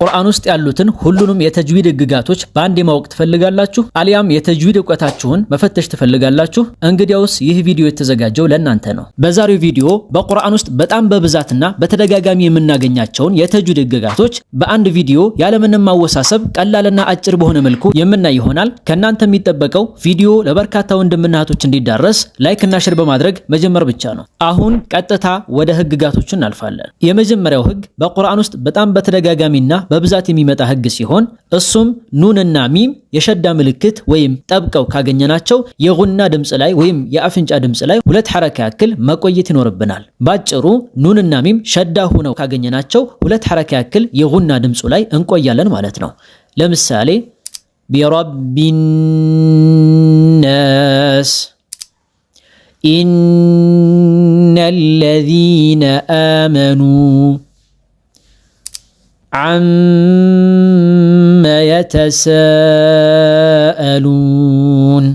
ቁርአን ውስጥ ያሉትን ሁሉንም የተጅዊድ ህግጋቶች በአንድ ማወቅ ትፈልጋላችሁ? አሊያም የተጅዊድ ዕውቀታችሁን መፈተሽ ትፈልጋላችሁ? እንግዲያውስ ይህ ቪዲዮ የተዘጋጀው ለእናንተ ነው። በዛሬው ቪዲዮ በቁርአን ውስጥ በጣም በብዛትና በተደጋጋሚ የምናገኛቸውን የተጅዊድ ህግጋቶች በአንድ ቪዲዮ ያለምንም ማወሳሰብ ቀላልና አጭር በሆነ መልኩ የምናይ ይሆናል። ከእናንተ የሚጠበቀው ቪዲዮ ለበርካታ ወንድምና እህቶች እንዲዳረስ ላይክ እና ሼር በማድረግ መጀመር ብቻ ነው። አሁን ቀጥታ ወደ ህግጋቶቹ እናልፋለን። የመጀመሪያው ህግ በቁርአን ውስጥ በጣም በተደጋጋሚና በብዛት የሚመጣ ህግ ሲሆን እሱም ኑንና ሚም የሸዳ ምልክት ወይም ጠብቀው ካገኘናቸው የጉና ድምጽ ላይ ወይም የአፍንጫ ድምጽ ላይ ሁለት ሐረካ ያክል መቆየት ይኖርብናል። ባጭሩ ኑንና ሚም ሸዳ ሆነው ካገኘናቸው ሁለት ሐረካ ያክል የጉና ድምጹ ላይ እንቆያለን ማለት ነው። ለምሳሌ ቢረቢናስ ኢነለዚነ አመኑ عما يتساءلون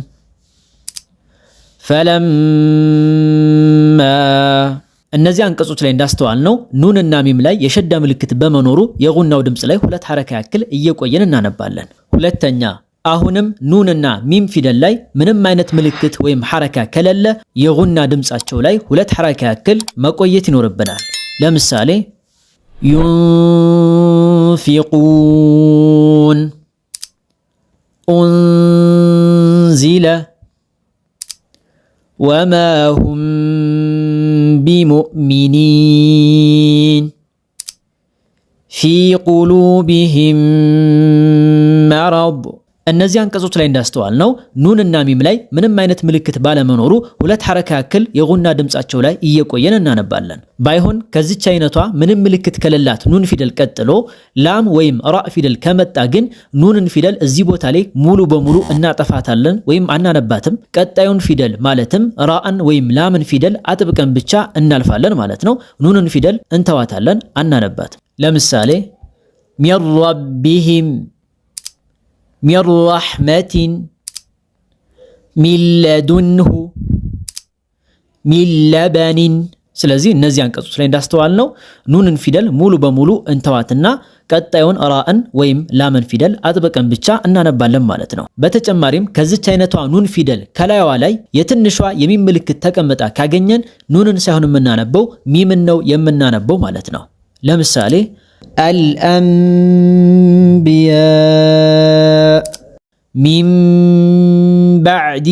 فلما እነዚህ አንቀጾች ላይ እንዳስተዋል ነው ኑንና ሚም ላይ የሸዳ ምልክት በመኖሩ የጉናው ድምጽ ላይ ሁለት ሐረካ ያክል እየቆየን እናነባለን። ሁለተኛ አሁንም ኑንና ሚም ፊደል ላይ ምንም አይነት ምልክት ወይም ሐረካ ከሌለ የጉና ድምጻቸው ላይ ሁለት ሐረካ ያክል መቆየት ይኖርብናል። ለምሳሌ ينفقون أنزل وما هم بمؤمنين في قلوبهم مرض እነዚህ አንቀጾች ላይ እንዳስተዋል ነው ኑንና ሚም ላይ ምንም አይነት ምልክት ባለመኖሩ ሁለት ሐረካ ያክል የጉና ድምጻቸው ላይ እየቆየን እናነባለን። ባይሆን ከዚች አይነቷ ምንም ምልክት ከሌላት ኑን ፊደል ቀጥሎ ላም ወይም ራ ፊደል ከመጣ ግን ኑንን ፊደል እዚህ ቦታ ላይ ሙሉ በሙሉ እናጠፋታለን ወይም አናነባትም። ቀጣዩን ፊደል ማለትም ራአን ወይም ላምን ፊደል አጥብቀን ብቻ እናልፋለን ማለት ነው። ኑንን ፊደል እንተዋታለን፣ አናነባትም። ለምሳሌ ሚን ረቢሂም من رحمة من لدنه من لبن ስለዚህ እነዚህ አንቀጾች ላይ እንዳስተዋል ነው ኑንን ፊደል ሙሉ በሙሉ እንተዋትና ቀጣዩን ራአን ወይም ላምን ፊደል አጥብቀን ብቻ እናነባለን ማለት ነው። በተጨማሪም ከዚች አይነቷ ኑን ፊደል ከላይዋ ላይ የትንሿ የሚም ምልክት ተቀምጣ ካገኘን ኑንን ሳይሆን የምናነበው ሚምን ነው የምናነበው ማለት ነው። ለምሳሌ الأنبياء من بعد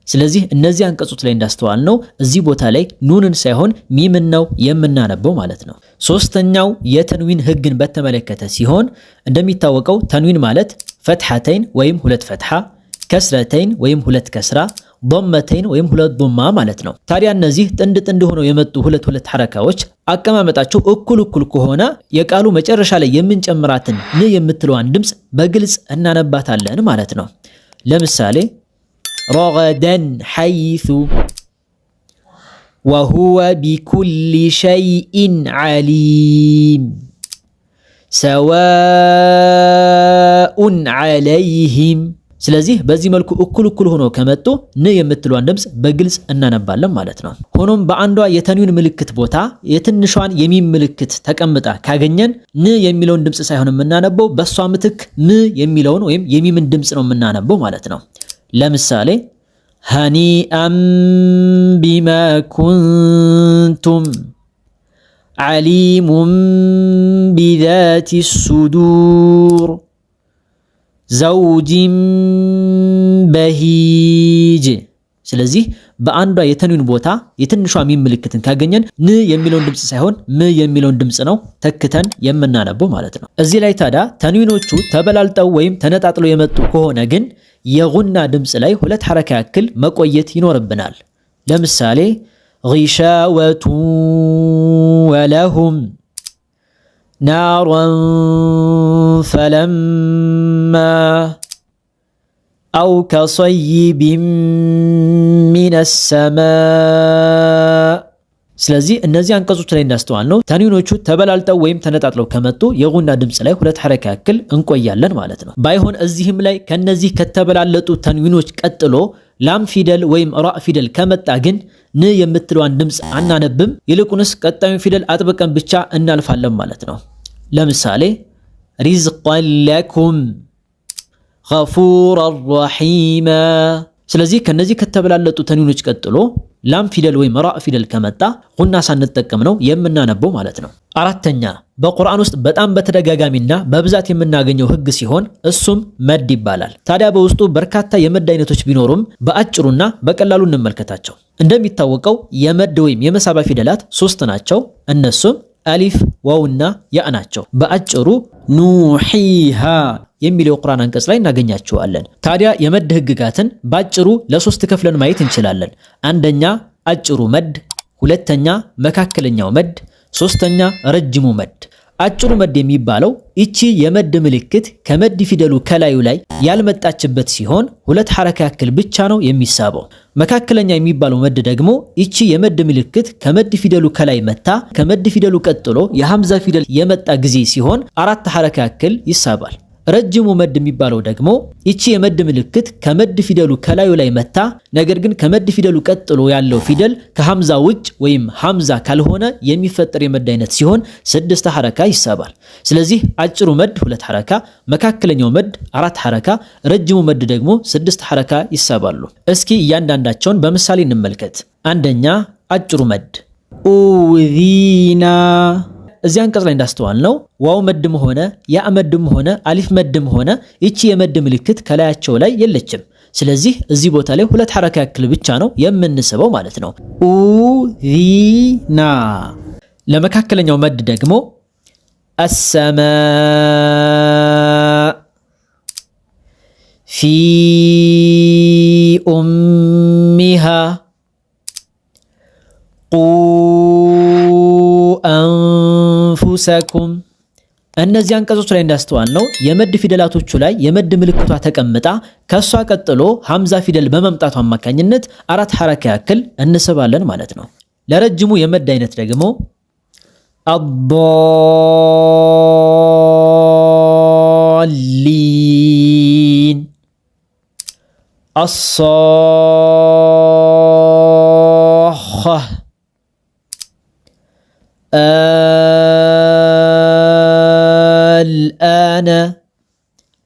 ስለዚህ እነዚህ አንቀጾች ላይ እንዳስተዋል ነው እዚህ ቦታ ላይ ኑንን ሳይሆን ሚምን ነው የምናነበው ማለት ነው። ሶስተኛው የተንዊን ህግን በተመለከተ ሲሆን እንደሚታወቀው ተንዊን ማለት ፈትሐተይን ወይም ሁለት ፈትሐ፣ ከስረተይን ወይም ሁለት ከስራ፣ ضمتين ወይም ሁለት ضማ ማለት ነው። ታዲያ እነዚህ ጥንድ ጥንድ ሆነው የመጡ ሁለት ሐረካዎች አቀማመጣቸው እኩል ከሆነ የቃሉ መጨረሻ ላይ የምንጨምራትን ን የምትለዋን ድምጽ በግልጽ እናነባታለን ማለት ነው። ለምሳሌ رغدا حيث وهو بكل شيء عليم سواء عليهم ስለዚህ በዚህ መልኩ እኩል ሆኖ ከመጡ ን የምትለዋን ድምጽ በግልጽ እናነባለን ማለት ነው። ሆኖም በአንዷ የተንዊን ምልክት ቦታ የትንሿን የሚም ምልክት ተቀምጣ ካገኘን ን የሚለውን ድምጽ ሳይሆን የምናነበው በሷ ምትክ ም የሚለውን ወይም የሚምን ድምጽ ነው የምናነበው ማለት ነው። ለምሳሌ هنيئا بما كنتم عليم بذات الصدور زوج بهيج ስለዚህ በአንዷ የተንዊን ቦታ የትንሿ ሚም ምልክትን ካገኘን ን የሚለውን ድምጽ ሳይሆን ም የሚለውን ድምጽ ነው ተክተን የምናነበው ማለት ነው። እዚህ ላይ ታዲያ ተንዊኖቹ ተበላልጠው ወይም ተነጣጥለው የመጡ ከሆነ ግን የጉና ድምጽ ላይ ሁለት ሐረካ ያክል መቆየት ይኖርብናል። ለምሳሌ غشاوة ولهم نارا فلما أو كصيب من السماء ስለዚህ እነዚህ አንቀጾች ላይ እንዳስተዋል ነው ተንዊኖቹ ተበላልጠው ወይም ተነጣጥለው ከመጡ የጉና ድምጽ ላይ ሁለት ሐረካ ያክል እንቆያለን ማለት ነው። ባይሆን እዚህም ላይ ከነዚህ ከተበላለጡ ተንዊኖች ቀጥሎ ላም ፊደል ወይም ራ ፊደል ከመጣ ግን ን የምትለዋን ድምጽ አናነብም፣ ይልቁንስ ቀጣዩን ፊደል አጥብቀን ብቻ እናልፋለን ማለት ነው። ለምሳሌ ሪዝቀን ለኩም ገፉረን ረሒማ። ስለዚህ ከነዚህ ከተበላለጡ ተንዊኖች ቀጥሎ ላም ፊደል ወይም ራ ፊደል ከመጣ ጉና ሳንጠቀም ነው የምናነበው ማለት ነው። አራተኛ በቁርአን ውስጥ በጣም በተደጋጋሚና በብዛት የምናገኘው ህግ ሲሆን እሱም መድ ይባላል። ታዲያ በውስጡ በርካታ የመድ አይነቶች ቢኖሩም በአጭሩና በቀላሉ እንመልከታቸው። እንደሚታወቀው የመድ ወይም የመሳቢያ ፊደላት 3 ናቸው። እነሱም አሊፍ፣ ዋውና ያ ናቸው። በአጭሩ ኑሂሃ የሚለው የቁርአን አንቀጽ ላይ እናገኛቸዋለን። ታዲያ የመድ ህግጋትን ባጭሩ ለ3 ከፍለን ማየት እንችላለን። አንደኛ አጭሩ መድ፣ ሁለተኛ መካከለኛው መድ፣ ሶስተኛ ረጅሙ መድ። አጭሩ መድ የሚባለው እቺ የመድ ምልክት ከመድ ፊደሉ ከላዩ ላይ ያልመጣችበት ሲሆን 2 ሐረካ ያክል ብቻ ነው የሚሳበው። መካከለኛ የሚባለው መድ ደግሞ እቺ የመድ ምልክት ከመድ ፊደሉ ከላይ መታ ከመድ ፊደሉ ቀጥሎ የሐምዛ ፊደል የመጣ ጊዜ ሲሆን 4 ሐረካ ያክል ይሳባል። ረጅሙ መድ የሚባለው ደግሞ እቺ የመድ ምልክት ከመድ ፊደሉ ከላዩ ላይ መታ ነገር ግን ከመድ ፊደሉ ቀጥሎ ያለው ፊደል ከሐምዛ ውጭ ወይም ሐምዛ ካልሆነ የሚፈጠር የመድ አይነት ሲሆን 6 ሐረካ ይሳባል። ስለዚህ አጭሩ መድ 2 ሐረካ፣ መካከለኛው መድ 4 ሐረካ፣ ረጅሙ መድ ደግሞ 6 ሐረካ ይሳባሉ። እስኪ እያንዳንዳቸውን በምሳሌ እንመልከት። አንደኛ አጭሩ መድ ኡዚና። እዚህ አንቀጽ ላይ እንዳስተዋል ነው ዋው መድም ሆነ ያ መድም ሆነ አሊፍ መድም ሆነ እቺ የመድ ምልክት ከላያቸው ላይ የለችም። ስለዚህ እዚህ ቦታ ላይ 2 ሐረካ ያክል ብቻ ነው የምንስበው ማለት ነው። ኡዚና። ለመካከለኛው መድ ደግሞ አሰማ ፊ ኡሚሃ አንፉሰኩም። እነዚህ አንቀጾች ላይ እንዳስተዋል ነው የመድ ፊደላቶቹ ላይ የመድ ምልክቷ ተቀምጣ ከሷ ቀጥሎ ሐምዛ ፊደል በመምጣቱ አማካኝነት 4 ሐረካ ያክል እንስባለን ማለት ነው። ለረጅሙ የመድ አይነት ደግሞ አሊን፣ አሳኸ፣ አልአነ።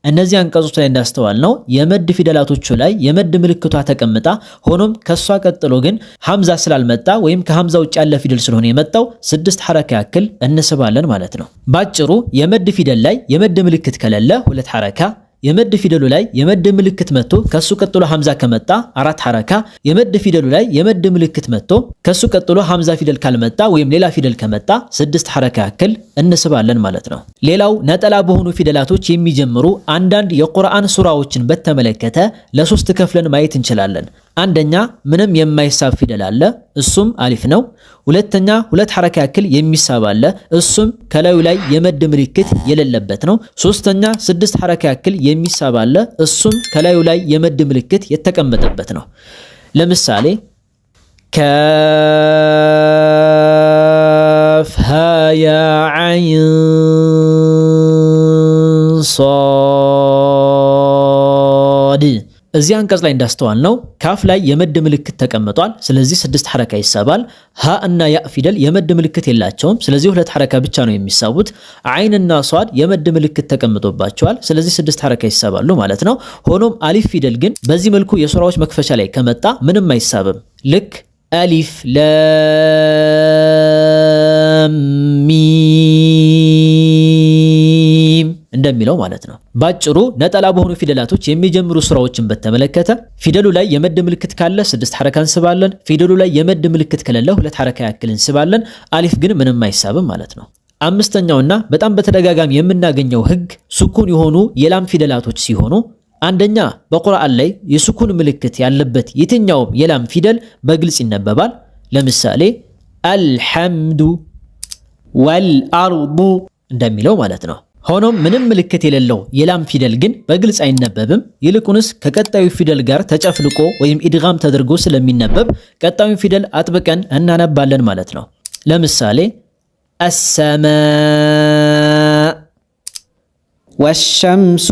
እነዚህ አንቀጾች ላይ እንዳስተዋል ነው የመድ ፊደላቶቹ ላይ የመድ ምልክቷ ተቀምጣ ሆኖም ከሷ ቀጥሎ ግን ሐምዛ ስላልመጣ ወይም ከሐምዛ ውጭ ያለ ፊደል ስለሆነ የመጣው 6 ሐረካ ያክል እንስባለን ማለት ነው። ባጭሩ የመድ ፊደል ላይ የመድ ምልክት ከሌለ 2 ሐረካ፣ የመድ ፊደሉ ላይ የመድ ምልክት መጥቶ ከሱ ቀጥሎ ሐምዛ ከመጣ 4 ሐረካ፣ የመድ ፊደሉ ላይ የመድ ምልክት መጥቶ ከሱ ቀጥሎ ሐምዛ ፊደል ካልመጣ ወይም ሌላ ፊደል ከመጣ 6 ሐረካ ያክል እንስባለን ማለት ነው። ሌላው ነጠላ በሆኑ ፊደላቶች የሚጀምሩ አንዳንድ የቁርአን ሱራዎችን በተመለከተ ለ3 ከፍለን ማየት እንችላለን። አንደኛ ምንም የማይሳብ ፊደል አለ፣ እሱም አሊፍ ነው። ሁለተኛ 2 ሐረካ ያክል የሚሳብ አለ፣ እሱም ከላዩ ላይ የመድ ምልክት የሌለበት ነው። ሶስተኛ 6 ሐረካ ያክል የሚሳብ አለ፣ እሱም ከላዩ ላይ የመድ ምልክት የተቀመጠበት ነው። ለምሳሌ ካፍ ሃ ያ ዐይን ሷድ። እዚህ አንቀጽ ላይ እንዳስተዋል ነው ካፍ ላይ የመድ ምልክት ተቀምጧል። ስለዚህ 6 ሐረካ ይሳባል። ሀ እና ያ ፊደል የመድ ምልክት የላቸውም። ስለዚህ 2 ሐረካ ብቻ ነው የሚሳቡት። ዐይን እና ሷድ የመድ ምልክት ተቀምጦባቸዋል። ስለዚህ 6 ሐረካ ይሳባሉ ማለት ነው። ሆኖም አሊፍ ፊደል ግን በዚህ መልኩ የሱራዎች መክፈቻ ላይ ከመጣ ምንም አይሳብም። ልክ አሊፍ ላም ሚም እንደሚለው ማለት ነው። ባጭሩ ነጠላ በሆኑ ፊደላቶች የሚጀምሩ ሱራዎችን በተመለከተ ፊደሉ ላይ የመድ ምልክት ካለ 6 ሐረካ እንስባለን። ፊደሉ ላይ የመድ ምልክት ከሌለ 2 ሐረካ ያክል እንስባለን። አሊፍ ግን ምንም አይሳብም ማለት ነው። አምስተኛውና በጣም በተደጋጋሚ የምናገኘው ህግ ሱኩን የሆኑ የላም ፊደላቶች ሲሆኑ አንደኛ በቁርአን ላይ የሱኩን ምልክት ያለበት የትኛውም የላም ፊደል በግልጽ ይነበባል። ለምሳሌ አልሐምዱ ወልአርዱ እንደሚለው ማለት ነው። ሆኖም ምንም ምልክት የሌለው የላም ፊደል ግን በግልጽ አይነበብም። ይልቁንስ ከቀጣዩ ፊደል ጋር ተጨፍልቆ ወይም ኢድጋም ተደርጎ ስለሚነበብ ቀጣዩ ፊደል አጥብቀን እናነባለን ማለት ነው። ለምሳሌ አሰማ ወሸምሱ።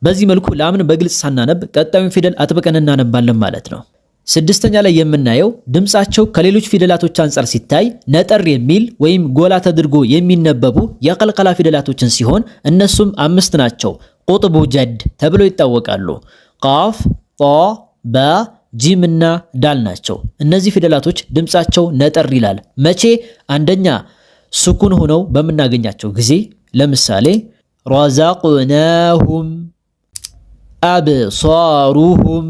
በዚህ መልኩ ላምን በግልጽ ሳናነብ ቀጣዩን ፊደል አጥብቀን እናነባለን ማለት ነው። ስድስተኛ ላይ የምናየው ድምጻቸው ከሌሎች ፊደላቶች አንፃር ሲታይ ነጠር የሚል ወይም ጎላ ተደርጎ የሚነበቡ የቀልቀላ ፊደላቶችን ሲሆን እነሱም 5 ናቸው። ቁጥቡ ጀድ ተብለው ይታወቃሉ። ቃፍ፣ ጣ፣ ባ፣ ጂም እና ዳል ናቸው። እነዚህ ፊደላቶች ድምጻቸው ነጠር ይላል። መቼ? አንደኛ ስኩን ሆነው በምናገኛቸው ጊዜ ለምሳሌ ረዛቅናሁም፣ አብሳሩሁም፣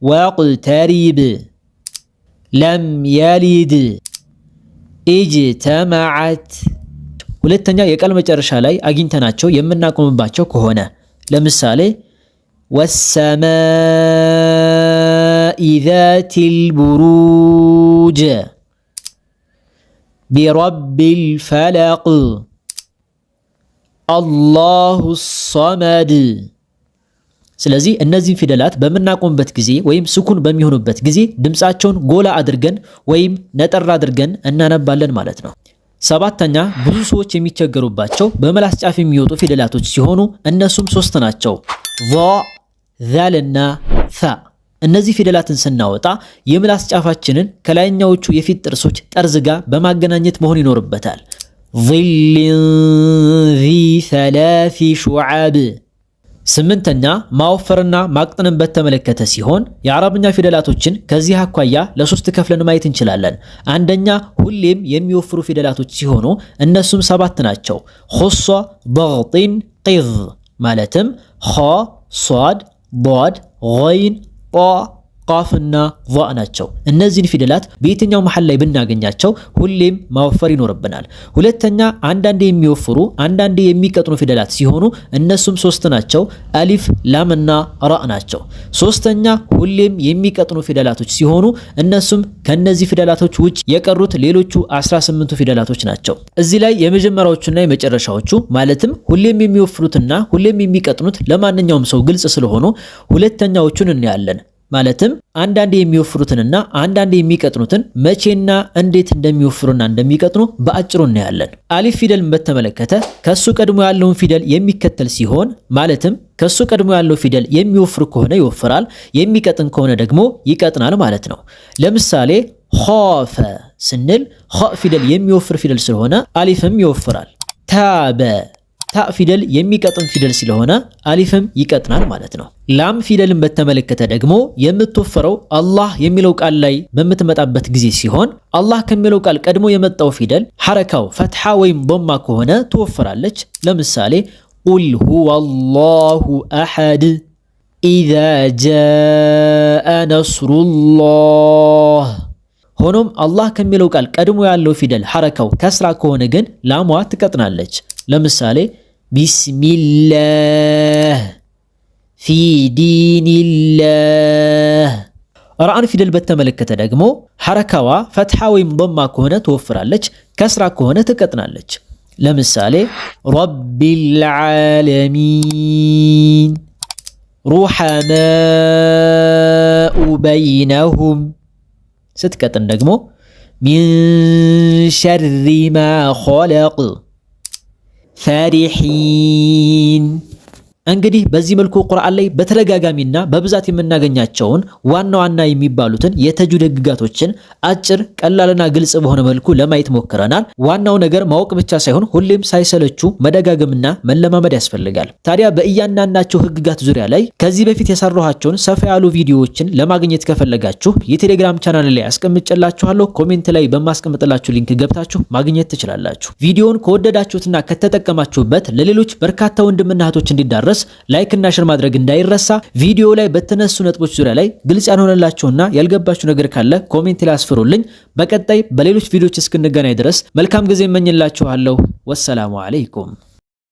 ወቅተሪብ፣ ለም የሊድ፣ ኢጅተመዐት። ሁለተኛ የቃል መጨረሻ ላይ አግኝተናቸው የምናቆምባቸው ከሆነ ለምሳሌ ወሰማኢ ዛቲል ቡሩጅ፣ ቢረቢል ፈለቅ፣ አላሁ ሶመድ። ስለዚህ እነዚህ ፊደላት በምናቆምበት ጊዜ ወይም ስኩን በሚሆኑበት ጊዜ ድምጻቸውን ጎላ አድርገን ወይም ነጠር አድርገን እናነባለን ማለት ነው። ሰባተኛ ብዙ ሰዎች የሚቸገሩባቸው በመላስ ጫፍ የሚወጡ ፊደላቶች ሲሆኑ እነሱም 3 ናቸው። ዛ፣ ዛል እና ሳ። እነዚህ ፊደላትን ስናወጣ የምላስ ጫፋችንን ከላይኛዎቹ የፊት ጥርሶች ጠርዝ ጋር በማገናኘት መሆን ይኖርበታል። ዚልን ዚ ሰላሲ ሹዓብ። ስምንተኛ ማወፈርና ማቅጠንን በተመለከተ ሲሆን የአረብኛ ፊደላቶችን ከዚህ አኳያ ለ3 ከፍለን ማየት እንችላለን። አንደኛ ሁሌም የሚወፍሩ ፊደላቶች ሲሆኑ እነሱም 7 ናቸው። ኹሷ፣ ضغጢን፣ ቂዝ ማለትም ኸ፣ ሷድ፣ ዷድ፣ ገይን፣ ጣ፣ ቃፍና ዛ ናቸው። እነዚህን ፊደላት በየትኛው መሐል ላይ ብናገኛቸው ሁሌም ማወፈር ይኖርብናል። ሁለተኛ አንዳንዴ የሚወፍሩ አንዳንዴ የሚቀጥኑ ፊደላት ሲሆኑ እነሱም 3 ናቸው። አሊፍ፣ ላም እና ራ ናቸው። ሶስተኛ ሁሌም የሚቀጥኑ ፊደላቶች ሲሆኑ እነሱም ከነዚህ ፊደላቶች ውጭ የቀሩት ሌሎቹ 18ቱ ፊደላቶች ናቸው። እዚህ ላይ የመጀመሪያዎቹና የመጨረሻዎቹ ማለትም ሁሌም የሚወፍሩትና ሁሌም የሚቀጥኑት ለማንኛውም ሰው ግልጽ ስለሆኑ ሁለተኛዎቹን እናያለን። ማለትም አንዳንዴ የሚወፍሩትንና አንዳንዴ የሚቀጥኑትን መቼና እንዴት እንደሚወፍሩና እንደሚቀጥኑ በአጭሩ እናያለን። አሊፍ ፊደልን በተመለከተ ከሱ ቀድሞ ያለውን ፊደል የሚከተል ሲሆን ማለትም ከሱ ቀድሞ ያለው ፊደል የሚወፍር ከሆነ ይወፍራል፣ የሚቀጥን ከሆነ ደግሞ ይቀጥናል ማለት ነው። ለምሳሌ ኻፈ ስንል ኻ ፊደል የሚወፍር ፊደል ስለሆነ አሊፍም ይወፍራል። ታበ ታ ፊደል የሚቀጥን ፊደል ስለሆነ አሊፍም ይቀጥናል ማለት ነው። ላም ፊደልን በተመለከተ ደግሞ የምትወፈረው አላህ የሚለው ቃል ላይ በምትመጣበት ጊዜ ሲሆን አላህ ከሚለው ቃል ቀድሞ የመጣው ፊደል ሐረካው ፈትሐ ወይም ዶማ ከሆነ ትወፍራለች። ለምሳሌ ቁል ሁወ አላሁ አሐድ፣ ኢዛ ጃአ ነስሩላህ። ሆኖም አላህ ከሚለው ቃል ቀድሞ ያለው ፊደል ሐረካው ከስራ ከሆነ ግን ላሟ ትቀጥናለች። ለምሳሌ ቢስሚላህ፣ ፊ ዲኒላህ። ራእን ፊደል በተመለከተ ደግሞ ሐረካዋ ፈትሐ ወይም ዶማ ከሆነ ትወፍራለች፣ ከስራ ከሆነ ትቀጥናለች። ለምሳሌ ረቢል ዓለሚን፣ ሩሐማኡ በይነሁም። ስትቀጥን ደግሞ ሚን ሸሪ ማ ኸለቅ፣ ፈሪሒን። እንግዲህ በዚህ መልኩ ቁርአን ላይ በተደጋጋሚና በብዛት የምናገኛቸውን ዋና ዋና የሚባሉትን የተጅዊድ ህግጋቶችን አጭር ቀላልና ግልጽ በሆነ መልኩ ለማየት ሞክረናል። ዋናው ነገር ማወቅ ብቻ ሳይሆን ሁሌም ሳይሰለቹ መደጋገምና መለማመድ ያስፈልጋል። ታዲያ በእያንዳንዳቸው ህግጋት ዙሪያ ላይ ከዚህ በፊት የሰራኋቸውን ሰፋ ያሉ ቪዲዮዎችን ለማግኘት ከፈለጋችሁ የቴሌግራም ቻናል ላይ አስቀምጬላችኋለሁ። ኮሜንት ላይ በማስቀምጥላችሁ ሊንክ ገብታችሁ ማግኘት ትችላላችሁ። ቪዲዮውን ከወደዳችሁትና ከተጠቀማችሁበት ለሌሎች በርካታ ወንድምና እህቶች እንዲዳረስ ላይክ እና ሼር ማድረግ እንዳይረሳ። ቪዲዮ ላይ በተነሱ ነጥቦች ዙሪያ ላይ ግልጽ ያልሆነላችሁና ያልገባችሁ ነገር ካለ ኮሜንት ላይ አስፍሩልኝ። በቀጣይ በሌሎች ቪዲዮዎች እስክንገናኝ ድረስ መልካም ጊዜ እመኝላችኋለሁ። ወሰላሙ አለይኩም።